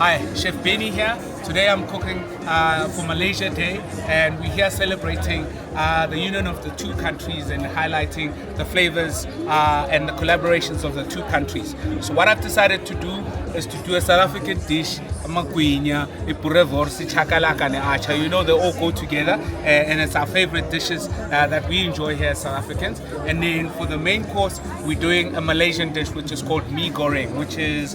Hi, Chef Benny here. Today I'm cooking for Malaysia Day, and we're here celebrating the union of the two countries and highlighting the flavors and the collaborations of the two countries. So what I've decided to do is to do a South African dish, Masekwameng, Flavours, chakalaka and acha. You know, they all go together, and it's our favorite dishes that we enjoy here as South Africans. And then for the main course, we're doing a Malaysian dish which is called mee goreng, which is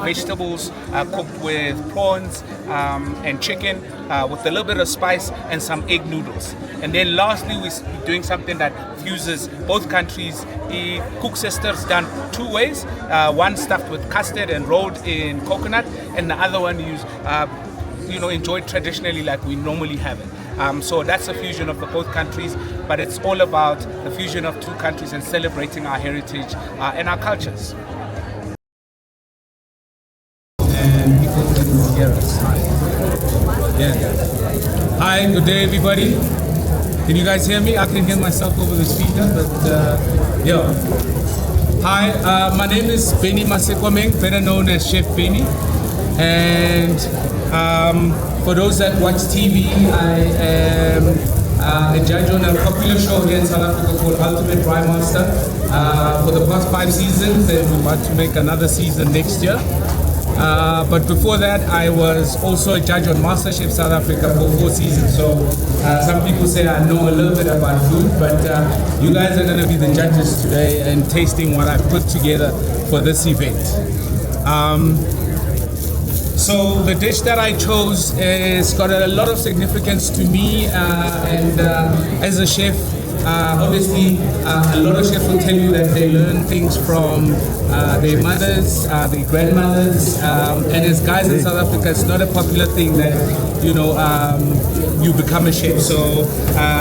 vegetables cooked with prawns and chicken with a little bit of spice and some egg noodles. And then lastly, we're doing something that fuses both countries. Cook sisters done two ways, one stuffed with custard and rolled in coconut, and the other one used enjoyed traditionally like we normally have it. So that's a fusion of the both countries, but it's all about the fusion of two countries and celebrating our heritage and our cultures. And people can hear us. Yeah. Hi, good day everybody. Can you guys hear me? I can hear myself over the speaker, but yeah. Hi, my name is Benny Masekwameng, better known as Chef Benny. And for those that watch TV, I am a judge on a popular show here in South Africa called Ultimate Rye Master for the past 5 seasons, and we're about to make another season next year. But before that, I was also a judge on MasterChef South Africa for 4 seasons. So some people say I know a little bit about food, but you guys are going to be the judges today and tasting what I put together for this event. So the dish that I chose has got a lot of significance to me, and as a chef, obviously, a lot of chefs will tell you that they learn things from their mothers, their grandmothers, and as guys in South Africa, it's not a popular thing that you become a chef. So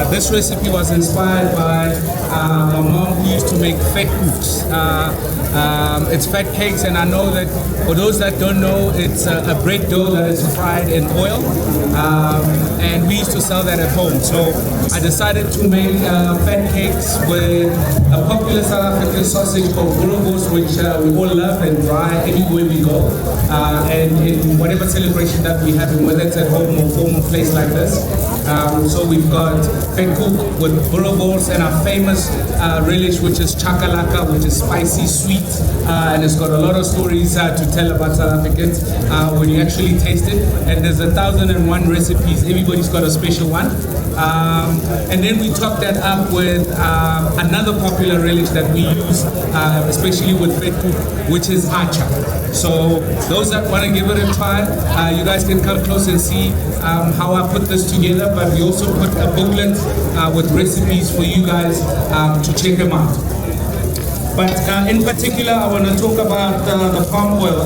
this recipe was inspired by my mom, who used to make fat cooks. It's fat cakes, and I know that for those that don't know, it's a bread dough that is fried in oil, and we used to sell that at home. So I decided to make fat cakes with a popular South African sausage called Flavours, which we all love and fry anywhere we go, and in whatever celebration that we have, whether it's at home or formal place like this. So we've got fat cook with Flavours and our famous relish, which is chakalaka, which is spicy, sweet, and it's got a lot of stories to tell about South Africans when you actually taste it. And there's 1,001 recipes. Everybody's got a special one. And then we top that up with another popular relish that we use, especially with fat cook, which is acha. So those that want to give it a try, you guys can come close and see how I put this together. But we also put a booklet with recipes for you guys to check them out. But in particular, I want to talk about the palm oil,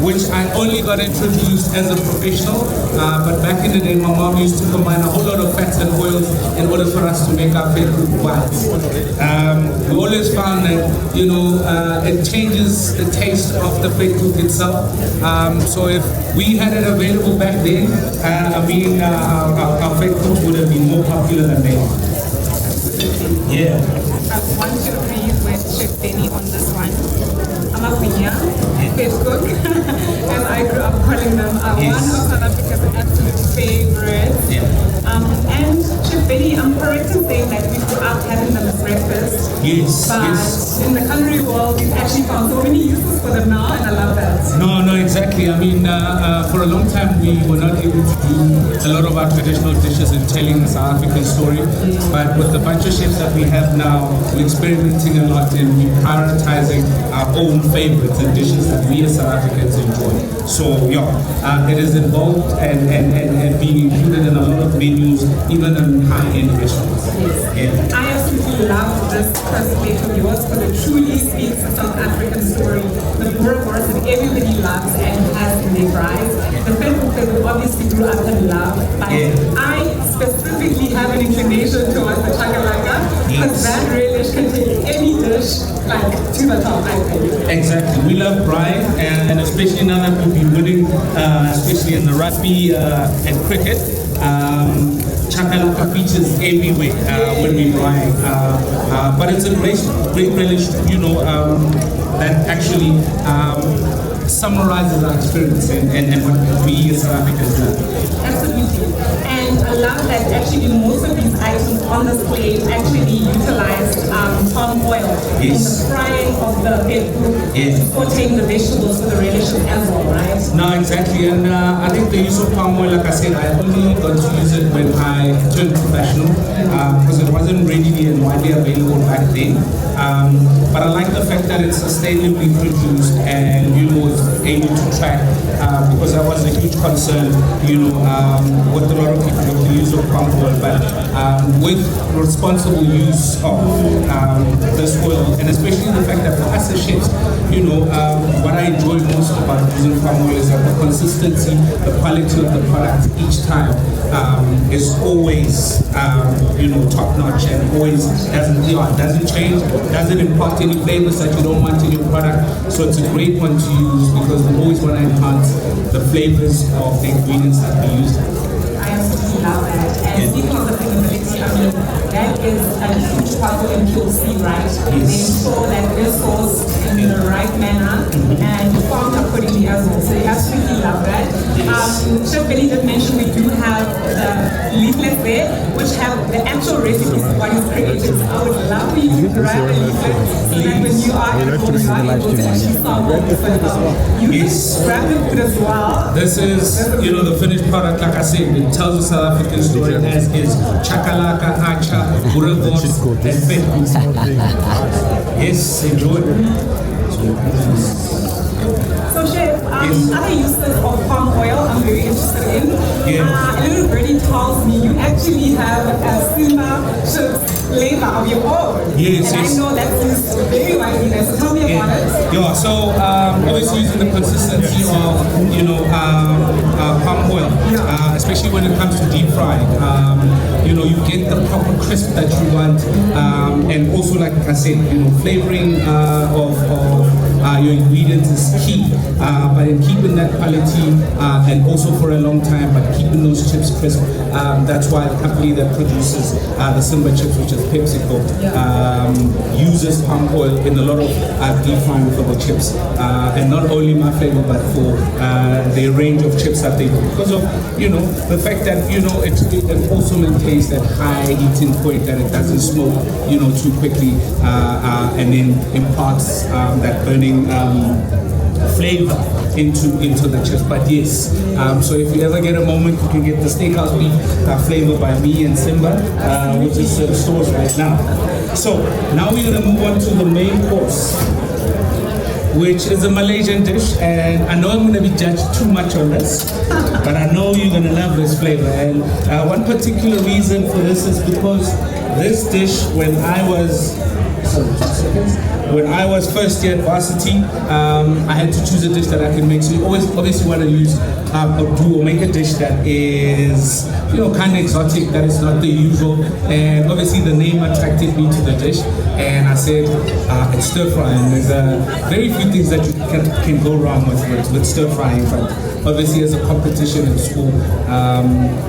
which I only got introduced as a professional. But back in the day, my mom used to combine a whole lot of fats and oils in order for us to make our fat cook bites. We always found that, it changes the taste of the fat cook itself. So if we had it available back then, our fat cooks would have been more popular than they are. Yeah. I want to agree with Chef Benny on this one. I'm a Pinya, fat cook, and I grew up calling them one of South Africa's absolute favorites. And Chef Benny, I'm correct in saying that we grew up having them as breakfast. Yes. But in the culinary world, we've actually found so many uses for them now, and I love that. No, exactly. I mean, for a long time we were not able to do a lot of our traditional dishes in telling the South African story. But with the bunch of chefs that we have now, we're experimenting a lot and we're prioritizing our own favorites and dishes that we as South Africans enjoy. So it is involved and being included in a lot of menus, even in high-end restaurants. Yeah. I absolutely love this plate of yours because it truly speaks a South African story. The Flavours that everybody loves and has in their fries. The fat cook that we obviously grew up and love. But I specifically have an inclination towards the chakalaka because that relish can take any dish to the top, I think. Exactly. We love pride, and especially now that we've been winning, especially in the rugby and cricket, chakalaka features everywhere when we fry. But it's a great relish, that actually summarizes our experience and what we as South Africans do. Absolutely. And I love that actually most of these items on this plate actually utilized palm oil in the frying of the pepu, sauteing the vegetables with the relishes as well, right? No, exactly. And I think the use of palm oil, like I said, I only got to use it when I turned professional because it wasn't readily and widely available back then. But I like the fact that it's sustainably produced and, was able to track because that was a huge concern, with a lot of people with the use of palm oil. But with responsible use of this oil, and especially the fact that for us as chefs, what I enjoy most about using palm oil is that the consistency, the quality of the product each time is always, top notch and always doesn't change, doesn't impart any flavors that you don't want in your product. So it's a great one to use because we always want to enhance the flavors of the ingredients that we use. I absolutely love that. And speaking of the flavorability, that is a huge part of QC, right? They ensure that they're sourced in the right manner and farmed accordingly as well. So I absolutely love that. Chef Benny did mention we do have the leaflets there, which have the actual recipes of what is created. So I would love for you to grab the leaflet so that when you are at home, you are able to actually sample the food as well. You can grab the food as well. This is, the finished product, like I said, it tells a South African story as is chakalaka, acha, burgos, and fit. Yes, enjoy. So Chef, other uses of palm oil I'm very interested in. A little birdie tells me you actually have a Simba chips flavor of your own. Yes, and I know that is very widely known. So tell me about it. Yeah, so obviously using the consistency of palm oil, especially when it comes to deep frying. You get the proper crisp that you want, and also like I said, flavoring of your ingredients is key, but in keeping that quality and also for a long time, but keeping those chips crisp. That's why the company that produces the Simba chips, which is PepsiCo, uses palm oil in a lot of deep frying for the chips, and not only my flavor, but for the range of chips that they do. Because of the fact that it also maintains that high heating point, that it doesn't smoke too quickly, and then imparts that burning flavor into the chips. But yes, so if you ever get a moment, you can get the steakhouse beef flavor by me and Simba, which is stores right now. So now we're going to move on to the main course, which is a Malaysian dish, and I know I'm going to be judged too much on this, but I know you're going to love this flavor. And one particular reason for this is because this dish, when I was first year at varsity, I had to choose a dish that I can make. So you always obviously want to use or make a dish that is kind of exotic, that is not the usual. And obviously the name attracted me to the dish, and I said it's stir frying. There's very few things that you can go wrong with stir frying, but obviously as a competition in school,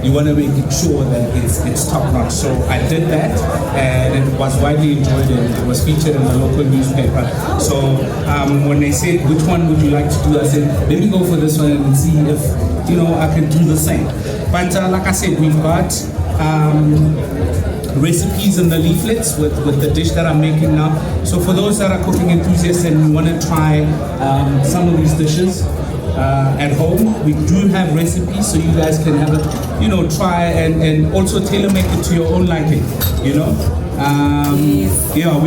you want to make sure that it's top notch. So I did that, and it was widely enjoyed, and it was featured in the local newspaper. So when they said which one would you like to do, I said let me go for this one and see if I can do the same. But like I said, we've got recipes in the leaflets with the dish that I'm making now. So for those that are cooking enthusiasts and want to try some of these dishes at home, we do have recipes, so you guys can have it, try and also tailor make it to your own liking, we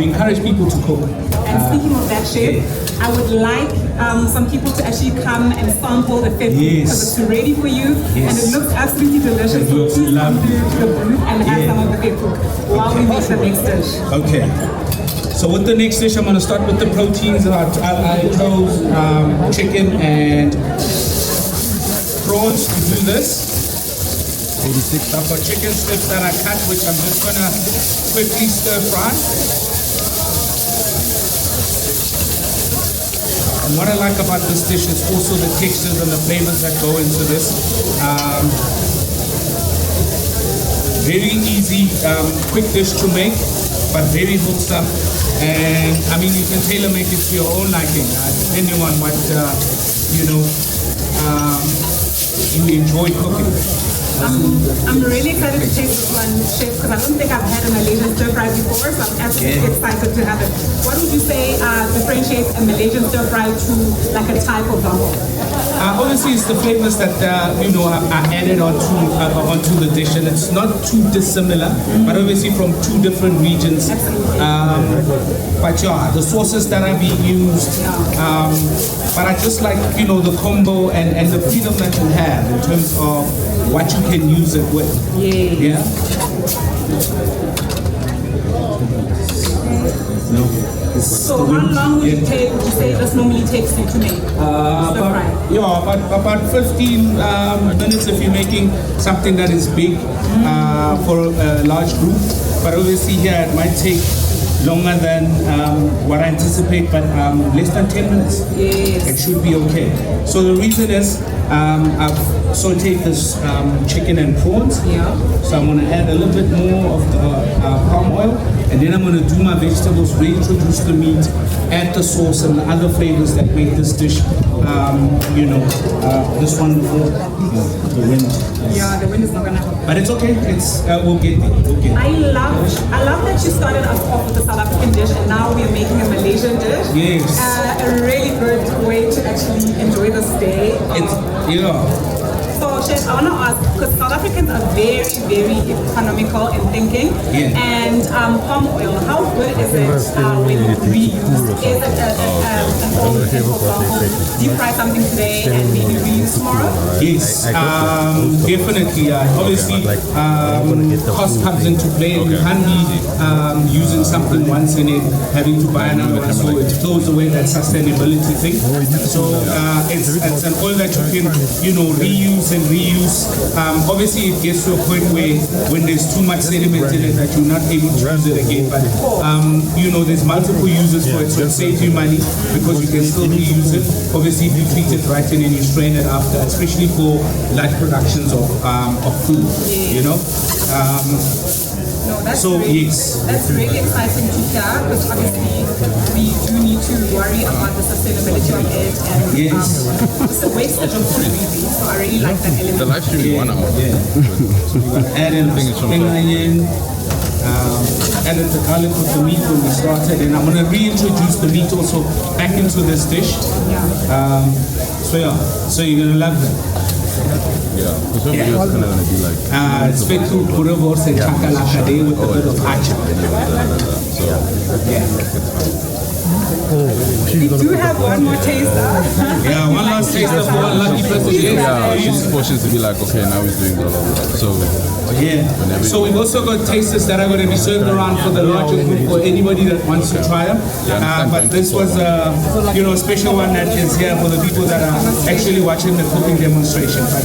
encourage people to cook. And speaking of that, Chef, I would like some people to actually come and sample the food because it's ready for you, and it looks absolutely delicious. It looks lovely. To the booth and have some of the food while we make the next dish. Okay. So with the next dish, I'm going to start with the proteins. I chose chicken and prawns to do this. So I've got chicken strips that I cut, which I'm just going to quickly stir fry. And what I like about this dish is also the textures and the flavors that go into this. Very easy, quick dish to make, but very good stuff. And I mean, you can tailor make it to your own liking, depending on what you know you enjoy cooking. I'm really excited to taste this one, Chef, because I don't think I've had a Malaysian stir fry before, so I'm absolutely excited to have it. What would you say differentiates a Malaysian stir fry to like a Thai for example? Obviously, it's the flavors that you know are added onto the dish, and it's not too dissimilar, but obviously from two different regions. But yeah, the sauces that are being used, but I just like the combo and the freedom that you have in terms of what you can use it with. Yeah. No. So how long would you say this normally takes you to make stir fry? About 15 minutes if you're making something that is big for a large group. But obviously here it might take longer than what I anticipate, but less than 10 minutes. Yes. It should be okay. So the reason is I've sauteed this chicken and prawns. Yeah. So I'm going to add a little bit more of the palm oil, and then I'm going to do my vegetables, reintroduce the meat, add the sauce and the other flavors that make this dish, this wonderful. The wind. Yeah, the wind is not going to help. But it's okay. We'll get there. I love that you started us off with a South African dish and now we're making a Malaysian dish. Yes. A really good way to actually enjoy this day. So Chef, I want to ask, because South Africans are very, very economical in thinking, and palm oil, how good is it when reused? Is it an old thing, for example, deep fry something today and maybe reuse tomorrow? Yes, definitely. Obviously, cost comes into play. You can't be using something once and then having to buy another one, so it throws away that sustainability thing. So it's an oil that you can, reuse and reuse. Obviously, it gets to a point where when there's too much sediment in it that you're not able to use it again. But there's multiple uses for it, so it saves you money because you can still reuse it. Obviously, if you treat it right and then you strain it after, especially for large productions of food. No, that's yes. That's really exciting to hear because obviously we do need to worry about the sustainability of it and it's a wastage of food really. So I really like that element. The live stream is 1 hour. Yeah. So we got added spring onion, added the garlic with the meat when we started, and I'm going to reintroduce the meat also back into this dish. So you're going to love it. Yeah, because some videos kind of going to be like... it's Fetu Kurevos and Chakalaka Day with a bit of acha. We do have one more taster. Yeah, one last taster for one lucky person. Yeah, I use portions to be like, okay, now he's doing blah, blah, blah. So, so we've also got tasters that are going to be served around for the larger group for anybody that wants to try them. But this was a special one that is here for the people that are actually watching the cooking demonstration. But